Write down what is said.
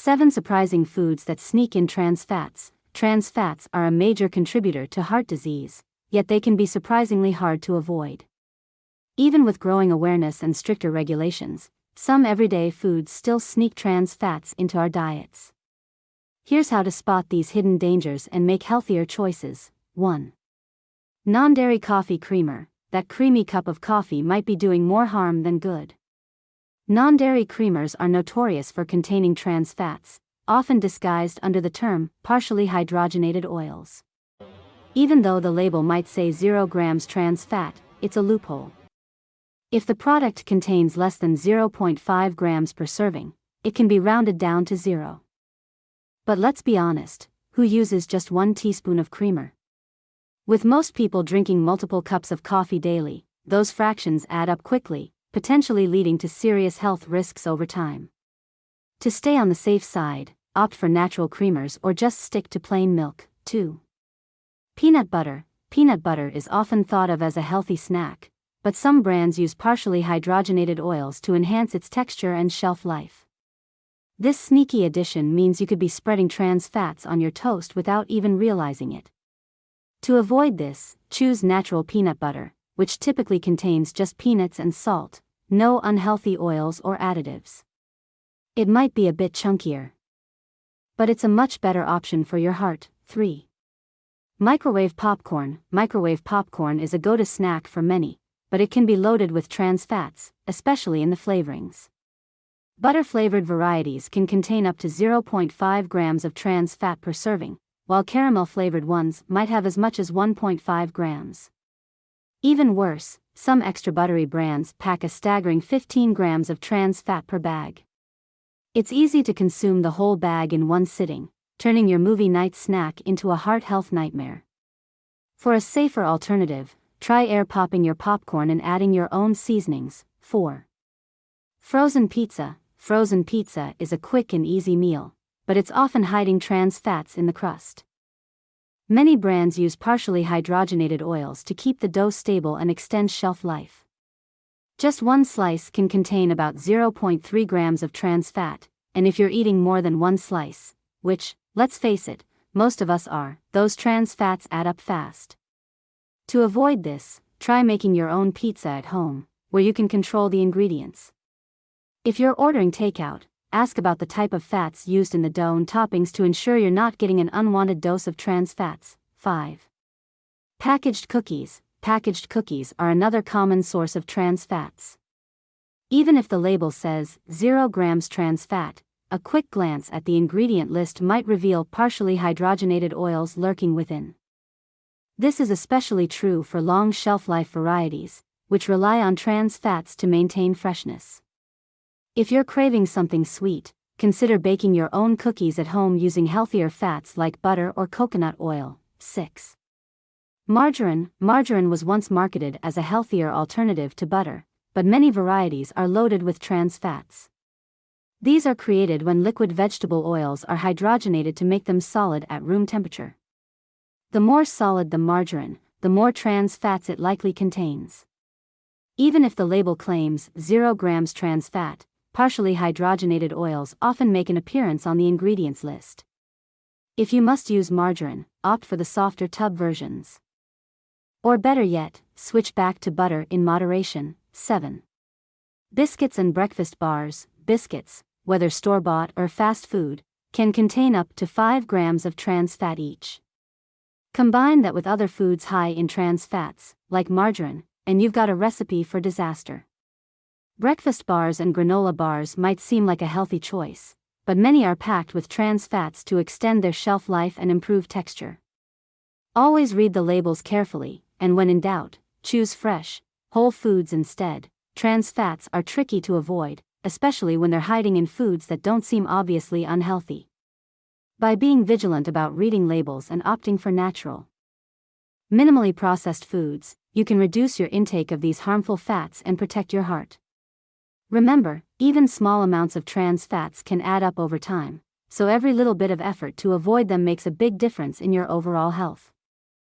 7 Surprising foods that sneak in trans fats. Trans fats are a major contributor to heart disease, yet they can be surprisingly hard to avoid. Even with growing awareness and stricter regulations, some everyday foods still sneak trans fats into our diets. Here's how to spot these hidden dangers and make healthier choices. 1. Non-dairy coffee creamer. That creamy cup of coffee might be doing more harm than good. Non-dairy creamers are notorious for containing trans fats, often disguised under the term partially hydrogenated oils. Even though the label might say 0 grams trans fat, it's a loophole. If the product contains less than 0.5 grams per serving, it can be rounded down to 0. But let's be honest, who uses just 1 teaspoon of creamer? With most people drinking multiple cups of coffee daily, those fractions add up quickly, potentially leading to serious health risks over time. To stay on the safe side, opt for natural creamers or just stick to plain milk. 2. Peanut butter. Peanut butter is often thought of as a healthy snack, but some brands use partially hydrogenated oils to enhance its texture and shelf life. This sneaky addition means you could be spreading trans fats on your toast without even realizing it. To avoid this, choose natural peanut butter, which typically contains just peanuts and salt, no unhealthy oils or additives. It might be a bit chunkier, but it's a much better option for your heart. 3. Microwave popcorn. Microwave popcorn is a go-to snack for many, but it can be loaded with trans fats, especially in the flavorings. Butter-flavored varieties can contain up to 0.5 grams of trans fat per serving, while caramel-flavored ones might have as much as 1.5 grams. Even worse, some extra buttery brands pack a staggering 15 grams of trans fat per bag. It's easy to consume the whole bag in one sitting, turning your movie night snack into a heart health nightmare. For a safer alternative, try air popping your popcorn and adding your own seasonings. 4. Frozen pizza. Frozen pizza is a quick and easy meal, but it's often hiding trans fats in the crust. Many brands use partially hydrogenated oils to keep the dough stable and extend shelf life. Just one slice can contain about 0.3 grams of trans fat, and if you're eating more than one slice, which, let's face it, most of us are, those trans fats add up fast. To avoid this, try making your own pizza at home, where you can control the ingredients. If you're ordering takeout, ask about the type of fats used in the dough and toppings to ensure you're not getting an unwanted dose of trans fats. 5. Packaged cookies. Packaged cookies are another common source of trans fats. Even if the label says 0 grams trans fat, a quick glance at the ingredient list might reveal partially hydrogenated oils lurking within. This is especially true for long shelf life varieties, which rely on trans fats to maintain freshness. If you're craving something sweet, consider baking your own cookies at home using healthier fats like butter or coconut oil. 6. Margarine. Margarine was once marketed as a healthier alternative to butter, but many varieties are loaded with trans fats. These are created when liquid vegetable oils are hydrogenated to make them solid at room temperature. The more solid the margarine, the more trans fats it likely contains. Even if the label claims 0 grams trans fat, partially hydrogenated oils often make an appearance on the ingredients list. If you must use margarine, opt for the softer tub versions. Or better yet, switch back to butter in moderation. 7. Biscuits and breakfast bars. Biscuits, whether store-bought or fast food, can contain up to 5 grams of trans fat each. Combine that with other foods high in trans fats, like margarine, and you've got a recipe for disaster. Breakfast bars and granola bars might seem like a healthy choice, but many are packed with trans fats to extend their shelf life and improve texture. Always read the labels carefully, and when in doubt, choose fresh, whole foods instead. Trans fats are tricky to avoid, especially when they're hiding in foods that don't seem obviously unhealthy. By being vigilant about reading labels and opting for natural, minimally processed foods, you can reduce your intake of these harmful fats and protect your heart. Remember, even small amounts of trans fats can add up over time, so every little bit of effort to avoid them makes a big difference in your overall health.